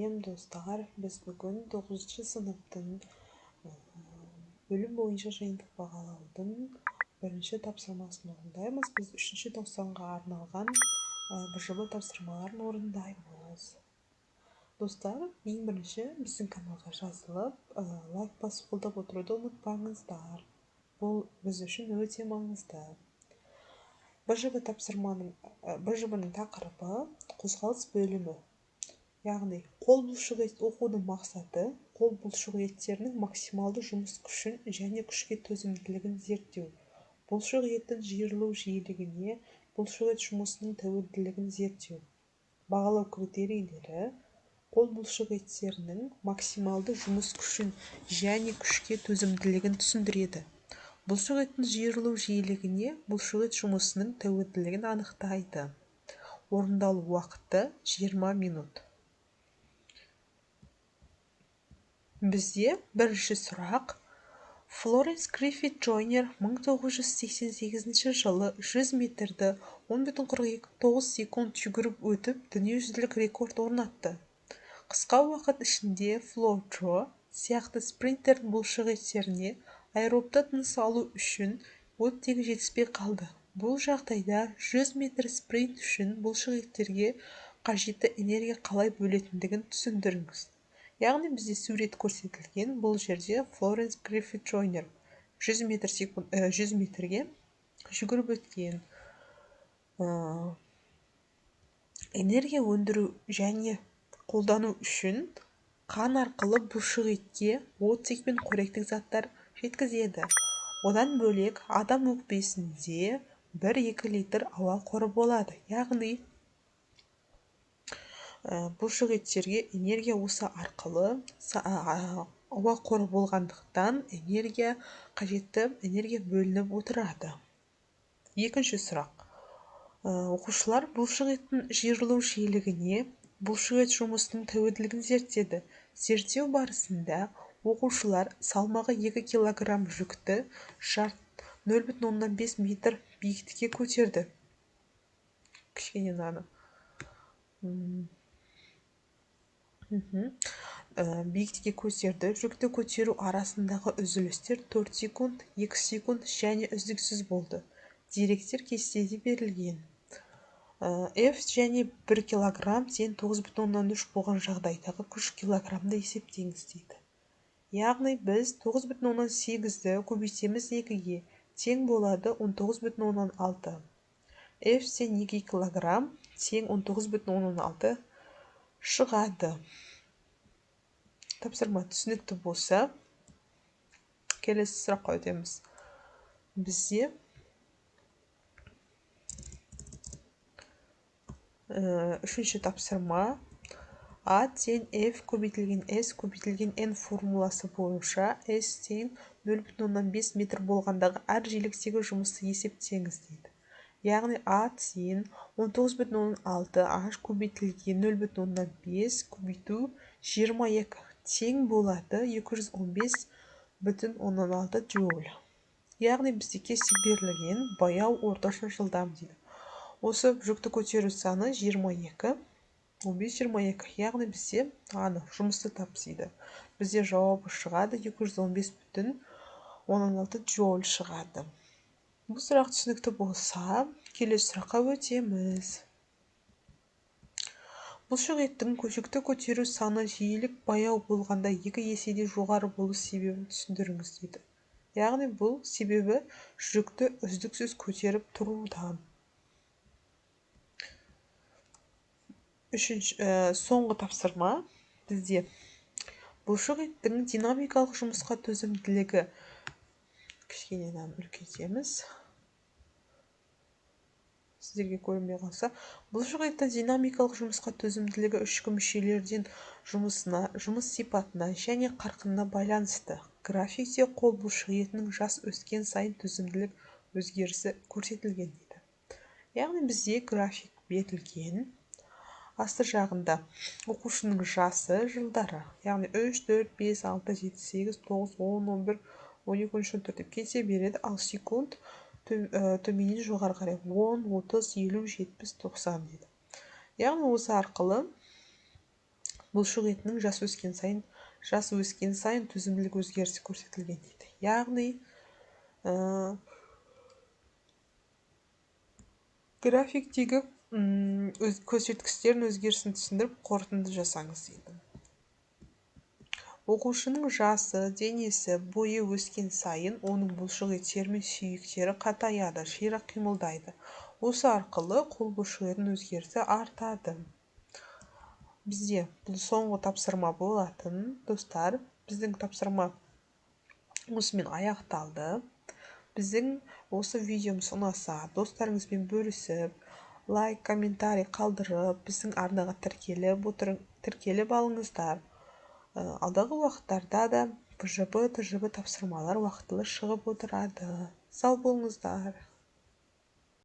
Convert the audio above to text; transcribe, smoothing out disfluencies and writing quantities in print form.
Достар, біз бүгін 9 сыныптың бөлім бойынша жиынтық бағалаудың бірінші тапсырмасын орындаймыз. Біз 3-ші тоқсанға арналған БЖБ тапсырмаларын орындаймыз. Достар, ең бірінші біздің каналға жазылып, лайк басып қолдап отыруды ұмытпаңыздар. Бұл біз үшін өте маңызды. БЖБ-ның тақырыбы қозғалыс бөлімі. Яғни, қол бұлшық ет оқудың мақсаты қол бұлшық еттерінің максималды жұмыс күшін және күшке төзімділігін зерттеу. Бұлшық еттің жиырылу жиілігіне бұлшық ет жұмысының тәуелділігін зерттеу. Бағалау критерийлері қол бұлшық еттерінің максималды жұмыс күшін және күшке төзімділігін түсіндіреді. Бұлшық еттің жиырылу жиілігіне бұлшық ет жұмысының тәуелділігін анықтайды. Орындалу уақыты 20 минут. Бізде бірінші сұрақ. Флоренс Гриффит Джойнер 1988 жылы 100 метрді 10,49 секунд жүгіріп өтіп, дүниежүзілік рекорд орнатты. Қысқа уақыт ішінде Фло Джо сияқты спринтердің бұлшық еттеріне аэробты тыныс алу үшін оттегі жетіспей қалды. Бұл жағдайда 100 метр спринт үшін бұлшық еттерге қажетті энергия қалай бөлетіндігін түсіндіріңіз. Яғни бізде сурет көрсетілген, бұл жерде Флоренс Гриффит Джойнер 100 метрге жүгіріп өткен. Энергия өндіру және қолдану үшін қан арқылы бұлшық етке оттек пен қоректік заттар жеткізеді. Одан бөлек адам өкпесінде 1-2 литр ауа қоры болады. Яғни бұлшық еттерге энергия осы арқылы ауа қоры болғандықтан қажетті энергия бөлініп отырады. Екінші сұрақ. Оқушылар бұлшық еттің жиырылу жиілігіне бұлшық ет жұмысының тәуелділігін зерттеді. Зерттеу барысында оқушылар салмағы 2 килограмм жүкті шарт 0,5 метр биіктікке көтерді. Кішкене наны. Биіктікке көтерді. Жүкті көтеру арасындағы үзілістер 4 секунд, 2 секунд және үздіксіз болды. Деректер кестеде берілген. F және 1 килограмм тең 9,3 болған жағдайдағы күш килограммды есептеңіз дейді. Яғни біз 9,8-ді көбейтеміз 2-ге, тең болады 19,6. F тең 2 килограмм тең 19,6 шығады. Тапсырма түсінікті болса, келесі сұраққа өтеміз. Бізде үшінші тапсырма А тең F көбейтілген S көбейтілген N формуласы бойынша S тең 0,5 метр болғандағы әр жиіліктегі жұмысты есептеңіз дейді. Яғни А тең 19,6 H көбейтілген 0,5 көбейту 22 тең болады 215,16 джоуль. Яғни бізде кесте берілген баяу орташа жылдам дейді. Осы жүкті көтеру саны 22, 15-22. Яғни бізде жұмысты тапсыйды. Бізде жауабы шығады 215,16 джоуль шығады. Бұл сұрақ түсінікті болса, келесі сұраққа өтеміз. Бұлшық еттің жүкті көтеру саны жиілік баяу болғанда 2 еседе жоғары болу себебін түсіндіріңіз дейді. Яғни бұл себебі жүкті үздіксіз көтеріп тұрудан. Соңғы тапсырма бізде бұлшық еттің динамикалық жұмысқа төзімділігі. Кішкенен үлкейтеміз. Сіздерге көрінбей қалса, бұлшық еттің динамикалық жұмысқа төзімділігі ішкі мүшелерден жұмыс сипатына және қарқынына байланысты. Графикте қол бұлшық етінің жас өскен сайын төзімділік өзгерісі көрсетілген дейді. Яғни бізде график берілген. Асты жағында оқушының жасы жылдары. Яғни 3, 4, 5, 6, 7, 8, 9, 10, 11, 12, 13 деп кете береді. Ал секунд төменен жоғары қарай 10, 30, 50, 70, 90 дейді. Яғни осы арқылы бұлшық етінің жас өскен сайын төзімділік өзгерісі көрсетілген дейді. Яғни графиктегі көрсеткіштердің өзгерісін түсіндіріп қорытынды жасаңыз дейді. Оқушының жасы, денесі, бойы өскен сайын оның бұлшық еттері мен сүйектері қатаяды, ширақ қимылдайды. Осы арқылы қол бұлшық етінің өзгерісі артады. Бізде бұл соңғы тапсырма болатын. Достар, біздің тапсырма осымен аяқталды. Біздің осы видеомыз ұнаса, достарыңызбен бөлісіп, лайк, комментарий қалдырып, біздің арнаға тіркеліп алыңыздар. Алдағы уақыттарда да ПЖБ, ТЖБ тапсырмалар уақытылы шығып отырады. Сау болыңыздар.